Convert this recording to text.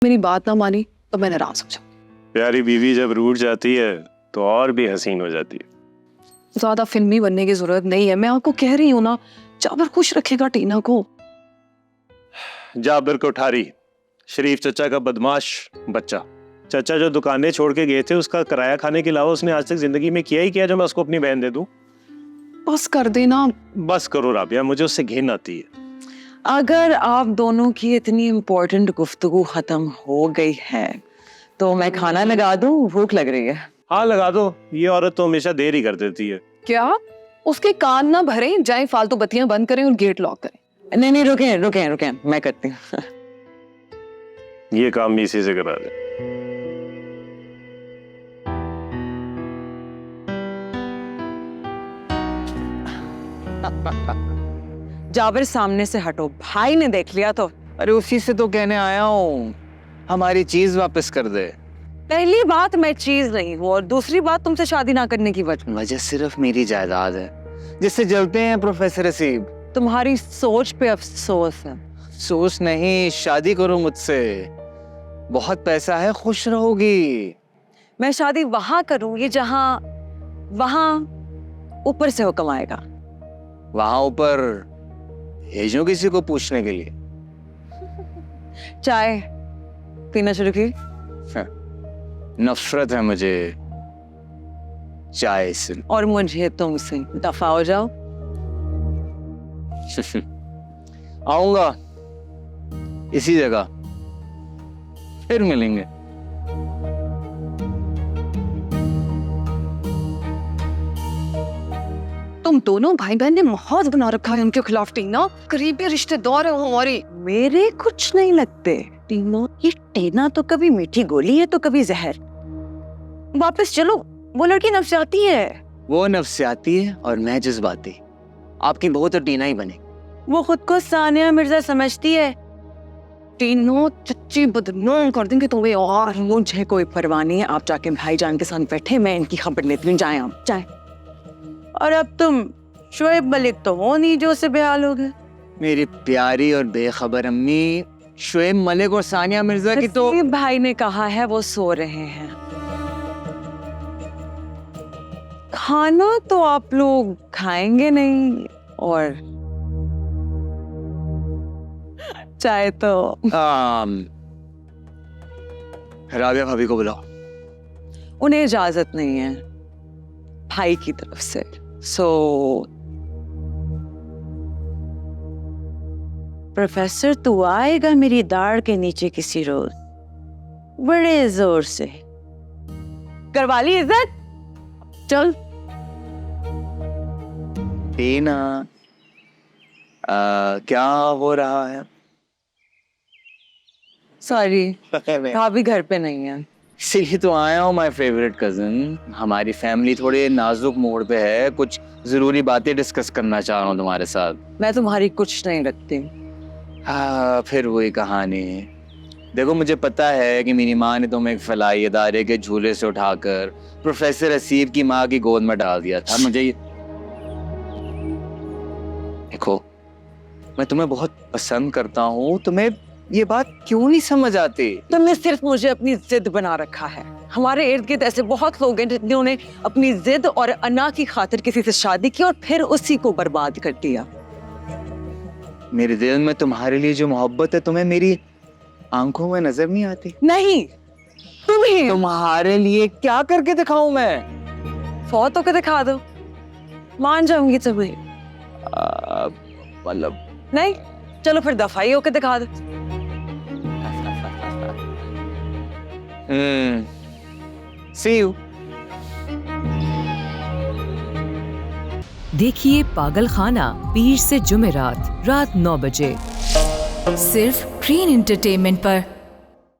मेरी बात ना मानी तो मैं नाराज हो जाऊंगी। प्यारी बीवी जब रूठ जाती है तो और भी हसीन हो जाती है। ज्यादा फिल्मी बनने की जरूरत नहीं है, मैं आपको कह रही हूँ ना। जाबर खुश रखेगा टीना को। जाबिर कोठारी, शरीफ चचा का बदमाश बच्चा। चचा जो दुकानें छोड़ के गए थे उसका किराया खाने के अलावा उसने आज तक जिंदगी में किया ही किया जो मैं उसको अपनी बहन दे दूं। बस कर देना। बस करो राबिया, मुझे उससे घिन आती है। अगर आप दोनों की इतनी इम्पोर्टेंट गुफ्तगू खत्म हो गई है तो मैं खाना लगा दूं, भूख लग रही है। हाँ लगा दो, ये औरत तो हमेशा देर ही कर देती है। क्या उसके कान ना भरे, जाए फालतू बत्तियां बंद करें और गेट लॉक करें। नहीं नहीं, रुके रुके रुके, मैं करती हूँ। ये काम भी इसी से करा दे। जाबिर सामने से हटो, भाई ने देख लिया तो। अरे उसी से तो कहने आया हूँ, हमारी चीज वापस कर दे। पहली बात मैं चीज नहीं हूँ और दूसरी बात तुमसे शादी ना करने की वजह सिर्फ मेरी जायदाद है जिससे जलते हैं प्रोफेसर हसीब। तुम्हारी सोच पे अफसोस है। सोच नहीं, शादी करो मुझसे, बहुत पैसा है, खुश रहोगी। मैं शादी वहां करूंगी जहां वहां ऊपर से हुक्म आएगा। वहां ऊपर भेजो किसी को पूछने के लिए। चाय पीना शुरू की? नफरत है मुझे चाय से। और मुझे तुमसे। दफा हो जाओ। आऊंगा इसी जगह, फिर मिलेंगे। तुम दोनों भाई बहन ने माहौल बना रखा है उनके खिलाफ। टीना करीबी रिश्तेदार है वो हमारी। मेरे कुछ नहीं लगते। टीना, ये टीना तो कभी मीठी गोली है तो कभी जहर। वापस चलो, वो लड़की नफसियाती है। वो नफसियाती है और मैं जज्बाती। आपकी बहू तो टीना ही बने। वो खुद को सानिया मिर्जा समझती है। तीनों चच्ची बदनाम कर देंगे तुम्हें। और मुझे कोई परवाह नहीं है, आप जाके भाईजान के साथ बैठे, मैं इनकी खबर लेती हूँ। जाए आप जाए। और अब तुम शोएब मलिक तो हो नहीं जो से बेहाल हो गए। मेरी प्यारी और बेखबर अम्मी, शोएब मलिक और सानिया मिर्जा की तो भाई ने कहा है वो सो रहे हैं। खाना तो आप लोग खाएंगे नहीं और चाहे तो राबिया भाभी को बुलाओ। उन्हें इजाजत नहीं है भाई की तरफ से। सो प्रोफेसर तू आएगा मेरी दाढ़ के नीचे किसी रोज, बड़े जोर से। करवा ली इज्जत, चल। टीना, क्या हो रहा है? सॉरी, भाभी घर पे नहीं है। इसीलिए तो आया हूँ, माय फेवरेट कजन। हमारी फैमिली थोड़े नाजुक मोड़ पे है, कुछ जरूरी बातें डिस्कस करना चाह रहा हूँ तुम्हारे साथ। मैं तुम्हारी कुछ नहीं रखती। फिर वही कहानी। देखो मुझे पता है कि मेरी माँ ने तुम्हें एक फलाई इदारे के झूले से उठाकर प्रोफेसर हसीब की माँ की गोद में डाल दिया था। मुझे देखो, मैं तुम्हें बहुत पसंद करता हूँ, तुम्हें ये बात क्यों नहीं समझ आती? तुमने सिर्फ मुझे अपनी जिद बना रखा है। हमारे इर्द गिर्द ऐसे बहुत लोग हैं जिन्होंने अपनी जिद और अना की खातिर किसी से शादी की और फिर उसी को बर्बाद कर दिया। मेरे दिल में तुम्हारे लिए जो मोहब्बत है तुम्हें मेरी आंखों में नजर नहीं आती। नहीं, तुम्हें तुम्हारे लिए क्या करके दिखाऊं मैं? फौत होकर दिखा दो, मान जाऊंगी तुम्हें। मतलब नहीं, चलो फिर दफाई होकर दिखा दो। See you. देखिए पागल खाना पीर से जुमेरात रात 9 बजे सिर्फ ग्रीन एंटरटेनमेंट पर।